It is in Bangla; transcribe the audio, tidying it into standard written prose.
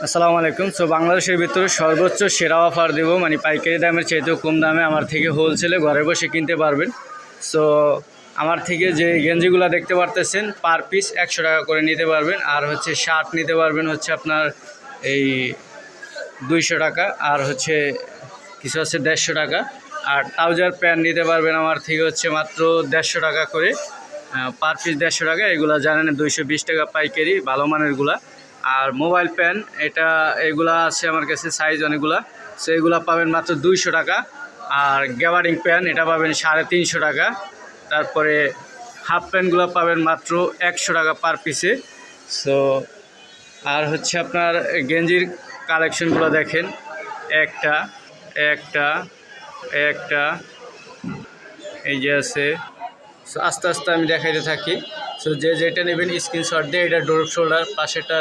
আসসালামু আলাইকুম। সো বাংলাদেশের ভিতরে সর্বোচ্চ সেরা অফার দেব, মানে পাইকারি দামের চাইতেও কম দামে আমার থেকে হোলসেলে ঘরে বসে কিনতে পারবেন। সো আমার থেকে যে গেঞ্জিগুলো দেখতে পারতেছেন পার পিস 100 টাকা করে নিতে পারবেন, আর হচ্ছে শার্ট নিতে পারবেন হচ্ছে আপনার এই 200 টাকা, আর হচ্ছে কিছু আছে 150 টাকা, আর ট্রাউজার প্যান্ট নিতে পারবেন আমার থেকে হচ্ছে মাত্র 150 টাকা করে, পার পিস 150 টাকা। এগুলা জানেন 220 টাকা পাইকারি, ভালো মানেরগুলা। আর মোবাইল প্যান এগুলা আছে আমার কাছে সাইজ অনেকগুলা। সো এগুলা পাবেন মাত্র 200 টাকা। আর গ্যাবারিং প্যান এটা পাবেন 350 টাকা। তারপরে হাফ প্যান্টগুলো পাবেন মাত্র 100 টাকা পার পিসে। সো আর হচ্ছে আপনার গেঞ্জির কালেকশনগুলো দেখেন, একটা একটা একটা এই যে আছে। সো আস্তে আস্তে আমি দেখাইতে থাকি। সো যে যেটা নেবেন স্ক্রিনশট দিয়ে, এটা ডোর শোল্ডার পাশেটা